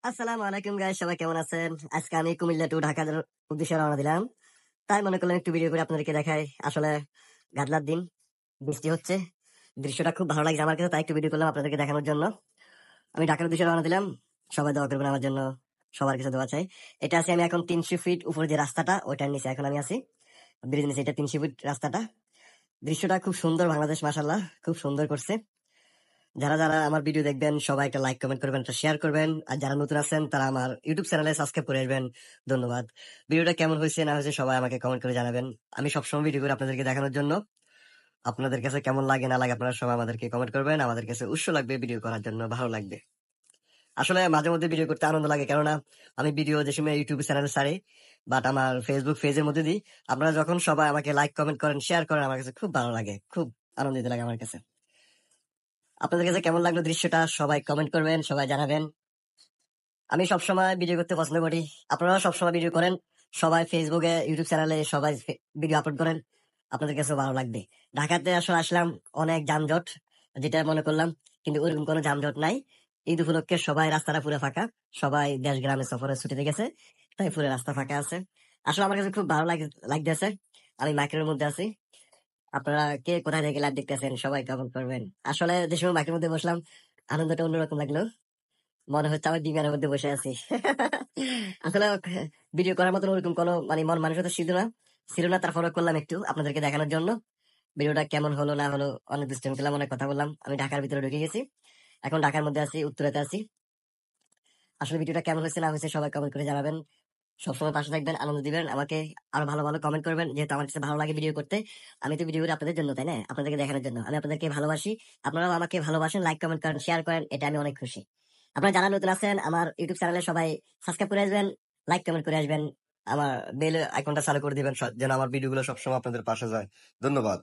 আসসালামু আলাইকুম গাইস, সবাই কেমন আছেন? আজকে আমি কুমিল্লা টু ঢাকার উদ্দেশ্যে রওনা দিলাম। তাই মনে করলাম একটু ভিডিও করে আপনাদেরকে দেখাই। আসলে গাদলার দিন, বৃষ্টি হচ্ছে, দৃশ্যটা খুব ভালো লাগছে আমার কাছে, তাই একটু ভিডিও করলাম আপনাদেরকে দেখানোর জন্য। আমি ঢাকার উদ্দেশ্যে রওনা দিলাম। সবাই দোয়া করবেন আমার জন্য, সবার কাছে দোয়া চাই। এটা আছে, আমি এখন 300 ফিট উপরে যে রাস্তাটা ওইটার নিচে এখন আমি আছি, ব্রিজ নিচে। এটা 300 ফিট রাস্তাটা। দৃশ্যটা খুব সুন্দর, বাংলাদেশ মাশাল্লাহ খুব সুন্দর করছে। যারা যারা আমার ভিডিও দেখবেন সবাই একটা লাইক কমেন্ট করবেন, একটা শেয়ার করবেন। আর যারা নতুন আছেন তারা আমার ইউটিউব চ্যানেলে সাবস্ক্রাইব করে আসবেন। ধন্যবাদ। ভিডিওটা কেমন হয়েছে না হয়েছে সবাই আমাকে কমেন্ট করে জানাবেন। আমি সবসময় ভিডিও করে আপনাদেরকে দেখানোর জন্য। আপনাদের কাছে কেমন লাগে না লাগে আপনারা সবাই আমাদেরকে কমেন্ট করবেন। আমাদের কাছে উৎস লাগবে ভিডিও করার জন্য, ভালো লাগবে। আসলে মাঝে মধ্যে ভিডিও করতে আনন্দ লাগে, কেননা আমি ভিডিও যে সময় ইউটিউব চ্যানেলে ছাড়ি, বাট আমার ফেসবুক পেজের মধ্যে দিই। আপনারা যখন সবাই আমাকে লাইক কমেন্ট করেন, শেয়ার করেন, আমার কাছে খুব ভালো লাগে, খুব আনন্দিত লাগে আমার কাছে। আপনাদের কাছে কেমন লাগলো দৃশ্যটা সবাই কমেন্ট করবেন, সবাই জানাবেন। আমি সবসময় ভিডিও করতে পছন্দ করি। আপনারাও সবসময় ভিডিও করেন। সবাই ফেসবুকে, ইউটিউব চ্যানেলে সবাই ভিডিও আপলোড করেন। আপনাদের কাছে ভালো লাগবে। ঢাকাতে আসলে আসলাম, অনেক যানজট, যেটা মনে করলাম, কিন্তু ওইরকম কোনো যানজট নাই। ঈদ উপলক্ষে সবাই রাস্তাটা পুরো ফাঁকা। সবাই দেশ গ্রামে সফরে ছুটিতে গেছে, তাই পুরো রাস্তা ফাঁকা আছে। আসলে আমার কাছে খুব ভালো লাগতেছে। আমি মাইক্রোর মধ্যে আছি। আপনারা কে কোথায় থেকে লাইভ দেখতেছেন সবাই কমেন্ট করবেন। আসলে যে সময় মাইক্রোর মধ্যে বসলাম, আনন্দটা অন্যরকম লাগলো। মনে হচ্ছে আমি বিমানের মধ্যে বসে আছি। আসলে ভিডিও করার মতন ওরকম কোনো মানে মন মানসিকতা ছিল না, তারপরে করলাম একটু আপনাদেরকে দেখানোর জন্য। ভিডিওটা কেমন হলো না হলো, অনেক দুষ্টামি করলাম, অনেক কথা বললাম। আমি ঢাকার ভিতরে ঢুকে গেছি, এখন ঢাকার মধ্যে আছি, উত্তরাতে আছি। আসলে ভিডিওটা কেমন হয়েছে না হয়েছে সবাই কমেন্ট করে জানাবেন। সবসময় পাশে থাকবেন, আনন্দ দিবেন আমাকে, আরো ভালো ভালো কমেন্ট করবেন। যেহেতু আমার কাছে ভালো লাগে ভিডিও করতে, আমি তো ভিডিও করি আপনাদের জন্য, তাই না? আপনাদেরকে দেখানোর জন্য। আমি আপনাদেরকে ভালোবাসি, আপনারাও আমাকে ভালোবাসেন, লাইক কমেন্ট করেন, শেয়ার করেন, এটা আমি অনেক খুশি। আপনারা যারা নতুন আছেন আমার ইউটিউব চ্যানেলে সবাই সাবস্ক্রাইব করে আসবেন, লাইক কমেন্ট করে আসবেন, আমার বেল আইকনটা চালু করে দিবেন যেন আমার ভিডিওগুলো সবসময় আপনাদের পাশে যায়। ধন্যবাদ।